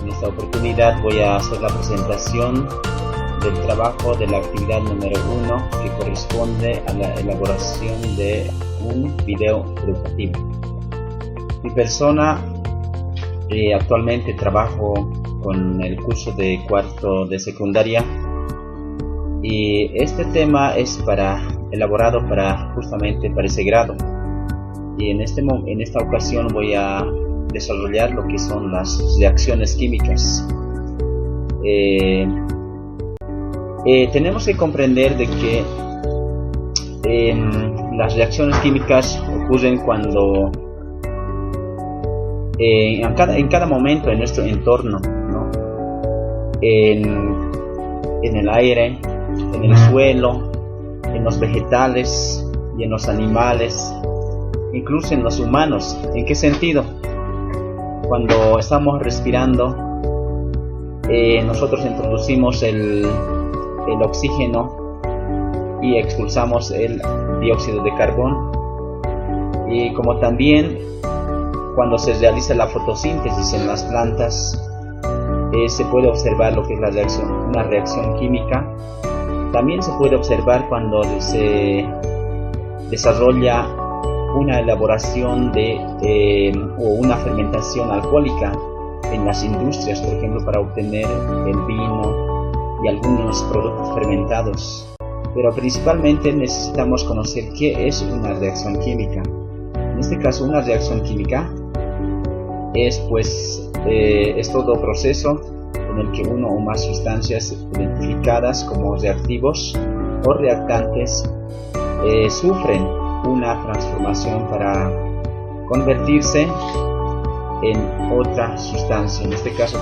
En esta oportunidad voy a hacer la presentación del trabajo de la actividad número 1 que corresponde a la elaboración de un video educativo. Mi persona, actualmente trabajo con el curso de cuarto de secundaria y este tema es elaborado justamente para ese grado. Y en esta ocasión voy a desarrollar lo que son las reacciones químicas. Tenemos que comprender de que las reacciones químicas ocurren cuando en cada momento en nuestro entorno, ¿no? En el aire, en el suelo, en los vegetales y en los animales, incluso en los humanos. ¿En qué sentido? Cuando estamos respirando, nosotros introducimos el oxígeno y expulsamos el dióxido de carbono, y como también cuando se realiza la fotosíntesis en las plantas, se puede observar lo que es una reacción química. También se puede observar cuando se desarrolla una elaboración o una fermentación alcohólica en las industrias, por ejemplo, para obtener el vino y algunos productos fermentados. Pero principalmente necesitamos conocer qué es una reacción química. En este caso, una reacción química es todo proceso en el que uno o más sustancias identificadas como reactivos o reactantes sufren una transformación para convertirse en otra sustancia. En este caso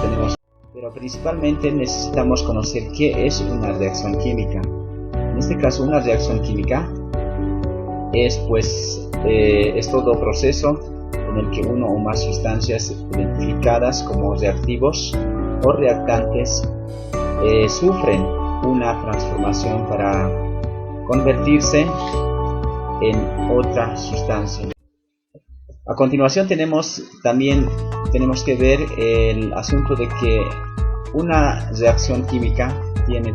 pero principalmente necesitamos conocer qué es una reacción química. En este caso, una reacción química es todo proceso en el que uno o más sustancias identificadas como reactivos o reactantes sufren una transformación para convertirse en otra sustancia. A continuación tenemos que ver el asunto de que una reacción química tiene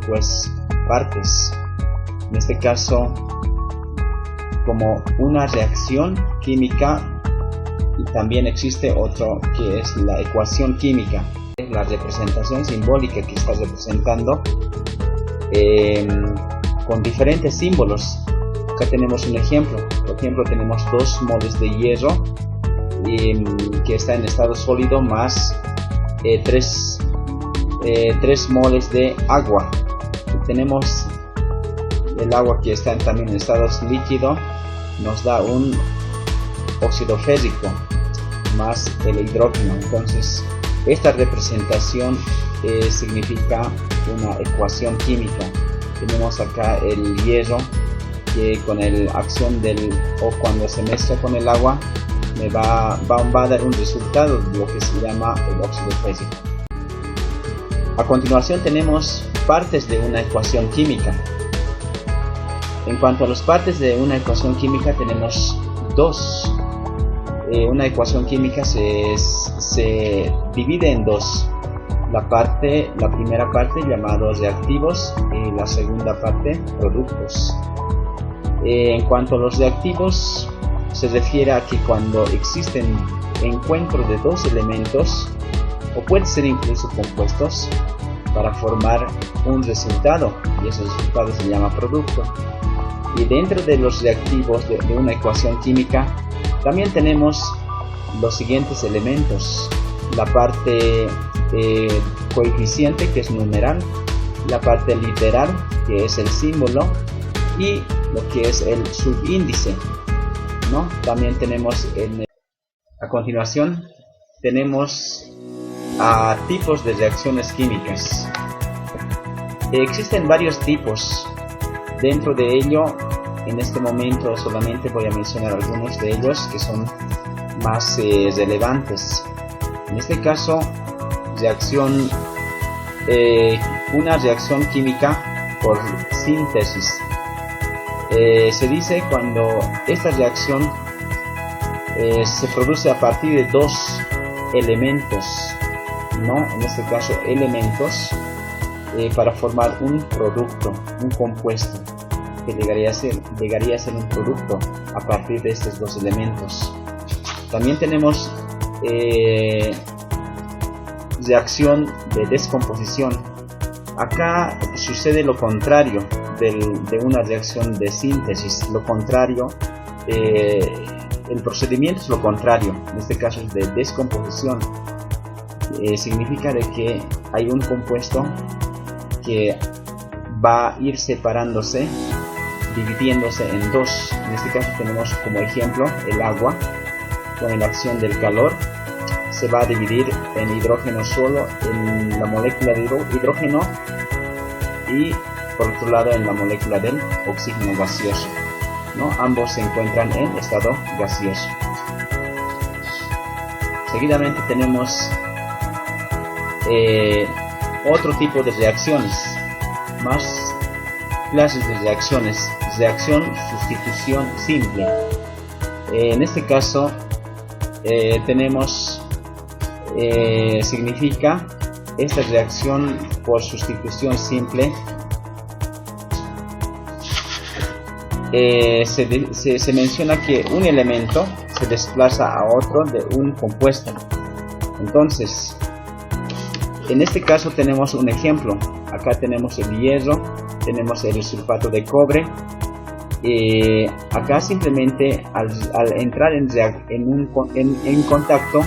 partes. En este caso, como una reacción química, y también existe otro que es la ecuación química. Es la representación simbólica que está representando con diferentes símbolos. Acá tenemos un ejemplo. Por ejemplo, tenemos 2 moles de hierro que está en estado sólido más 3 moles de agua. Y tenemos el agua que está también en estado líquido, nos da un óxido férrico más el hidrógeno. Entonces, esta representación significa una ecuación química. Tenemos acá el hierro que con la acción cuando se mezcla con el agua va a dar un resultado de lo que se llama el óxido férrico. A continuación tenemos partes de una ecuación química. En cuanto a las partes de una ecuación química, tenemos 2. Una ecuación química se divide en 2. La primera parte llamados reactivos y la segunda parte productos. En cuanto a los reactivos, se refiere a que cuando existen encuentro de 2 elementos, o puede ser incluso compuestos, para formar un resultado, y ese resultado se llama producto. Y dentro de los reactivos de una ecuación química también tenemos los siguientes elementos: la parte coeficiente, que es numeral, la parte literal, que es el símbolo, y lo que es el subíndice, ¿no? También tenemos a continuación tenemos tipos de reacciones químicas. Existen varios tipos. Dentro de ello, en este momento solamente voy a mencionar algunos de ellos que son más relevantes. En este caso, una reacción química por síntesis. Se dice cuando esta reacción se produce a partir de 2 elementos ¿no? En este caso elementos, para formar un producto, un compuesto que llegaría a ser un producto a partir de estos dos elementos. También tenemos reacción de descomposición. Acá sucede lo contrario de una reacción de síntesis. Lo contrario, el procedimiento es lo contrario. En este caso es de descomposición. Significa de que hay un compuesto que va a ir separándose, dividiéndose en dos. En este caso tenemos como ejemplo el agua. Con la acción del calor se va a dividir en hidrógeno solo en la molécula de hidrógeno y por otro lado en la molécula del oxígeno gaseoso, ¿no? Ambos se encuentran en estado gaseoso. Seguidamente tenemos otro tipo de reacciones, más clases de reacciones. Reacción sustitución simple. En este caso tenemos, significa esta reacción por sustitución simple. Se menciona que un elemento se desplaza a otro de un compuesto. Entonces, en este caso tenemos un ejemplo. Acá tenemos el hierro, tenemos el sulfato de cobre. Acá simplemente al entrar en contacto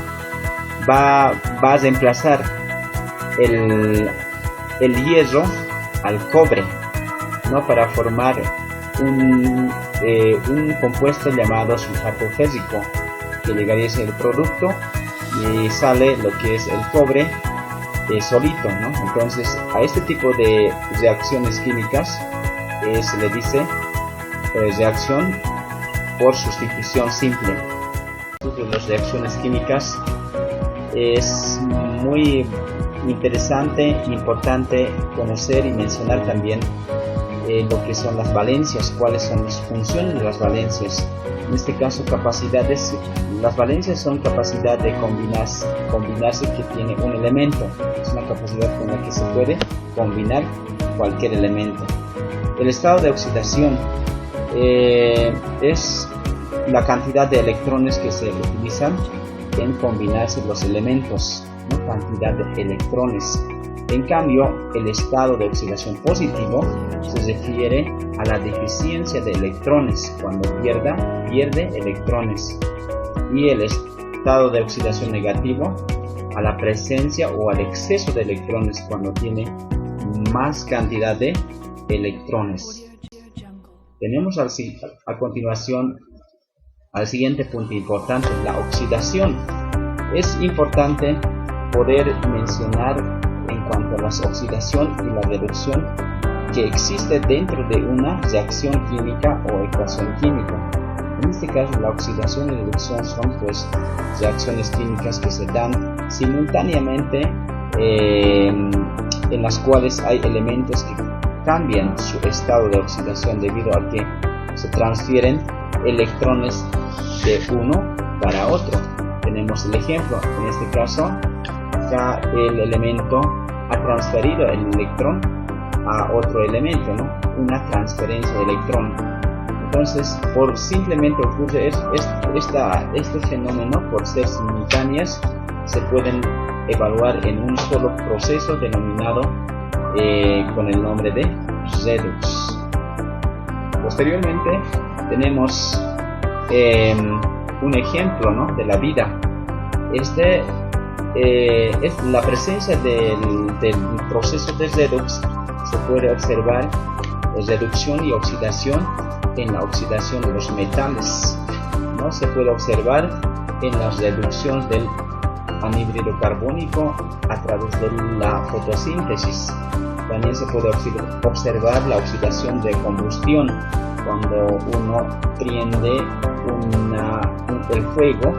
va a reemplazar el hierro al cobre, ¿no? Para formar un compuesto llamado sulfato férrico, que llegaría a ser el producto y sale lo que es el cobre solito, ¿no? Entonces a este tipo de reacciones químicas se le dice reacción por sustitución simple. De las reacciones químicas es muy interesante e importante conocer y mencionar también lo que son las valencias, cuáles son las funciones de las valencias. En este caso, capacidades. Las valencias son capacidad de combinarse que tiene un elemento. Es una capacidad con la que se puede combinar cualquier elemento. El estado de oxidación es la cantidad de electrones que se utilizan en combinarse los elementos, ¿no? Cantidad de electrones. En cambio, el estado de oxidación positivo se refiere a la deficiencia de electrones, cuando pierde electrones. Y el estado de oxidación negativo a la presencia o al exceso de electrones, cuando tiene más cantidad de electrones. Tenemos a continuación al siguiente punto importante, la oxidación. Es importante poder mencionar en cuanto a la oxidación y la reducción que existe dentro de una reacción química o ecuación química. En este caso, la oxidación y reducción son pues reacciones químicas que se dan simultáneamente, en las cuales hay elementos que cambian su estado de oxidación debido a que se transfieren electrones de uno para otro. Tenemos el ejemplo. En este caso, acá el elemento ha transferido el electrón a otro elemento, ¿no? Una transferencia de electrón. Entonces, simplemente ocurre este fenómeno, por ser simultáneas, se pueden evaluar en un solo proceso denominado con el nombre de redox. Posteriormente tenemos un ejemplo, ¿no? De la vida. Es la presencia del proceso de redox. Se puede observar reducción y oxidación en la oxidación de los metales, ¿no? Se puede observar en la reducción del anhídrido carbónico a través de la fotosíntesis. También se puede observar la oxidación de combustión cuando uno prende el fuego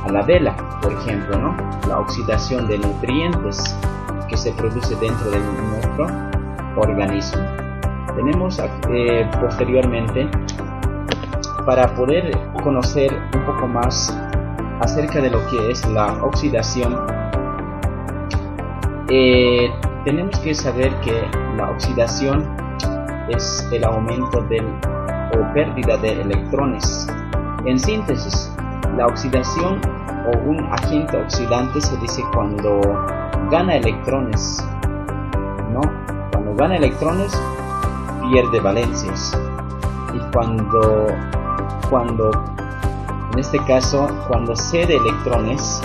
a la vela, por ejemplo, ¿no? La oxidación de nutrientes que se produce dentro de nuestro organismo. Tenemos posteriormente, para poder conocer un poco más acerca de lo que es la oxidación, tenemos que saber que la oxidación es el aumento o pérdida de electrones. En síntesis, la oxidación o un agente oxidante se dice cuando gana electrones, ¿no? Cuando gana electrones pierde valencias, y cuando en este caso cuando cede electrones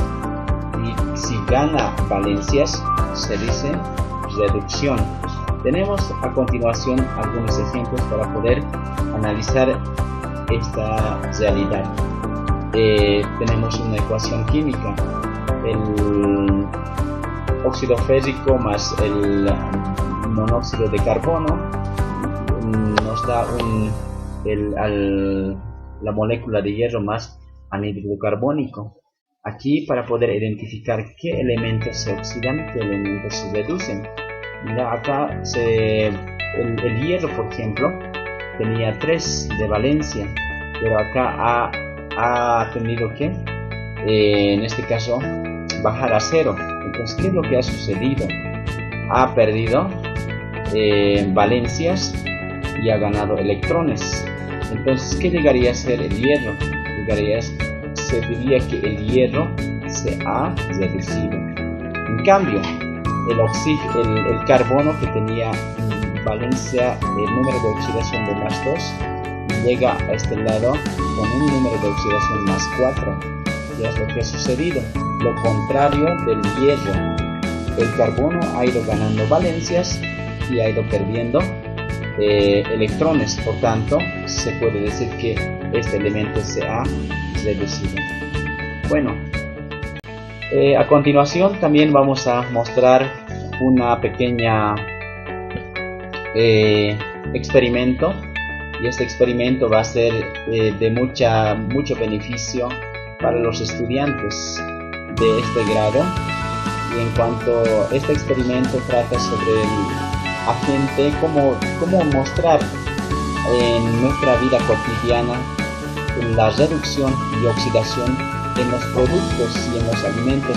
y si gana valencias se dice reducción. Tenemos a continuación algunos ejemplos para poder analizar esta realidad. Tenemos una ecuación química: el óxido férrico más el monóxido de carbono nos da la molécula de hierro más anhídrido carbónico. Aquí, para poder identificar qué elementos se oxidan, qué elementos se reducen. Mira, acá el hierro, por ejemplo, tenía 3 de valencia, pero acá ha tenido que, en este caso, bajar a 0. Entonces, ¿qué es lo que ha sucedido? Ha perdido valencias y ha ganado electrones. Entonces, ¿qué llegaría a ser el hierro? Se diría que el hierro se ha reducido. En cambio, el carbono, que tenía valencia, el número de oxidación de más 2, llega a este lado con un número de oxidación más 4. ¿Qué es lo que ha sucedido? Lo contrario del hierro. El carbono ha ido ganando valencias y ha ido perdiendo electrones. Por tanto, se puede decir que este elemento se ha reducido. Bueno, a continuación también vamos a mostrar una pequeña experimento, y este experimento va a ser de mucho beneficio para los estudiantes de este grado. Y en cuanto a este experimento trata sobre el agente, cómo mostrar en nuestra vida cotidiana la reducción y oxidación en los productos y en los alimentos